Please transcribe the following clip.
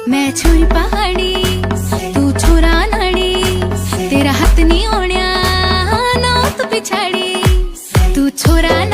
मैं छोरी पहाड़ी तू छोरा नाड़ी, तेरा हाथ नहीं होण्या ना तू पिछाड़ी, तू छोरा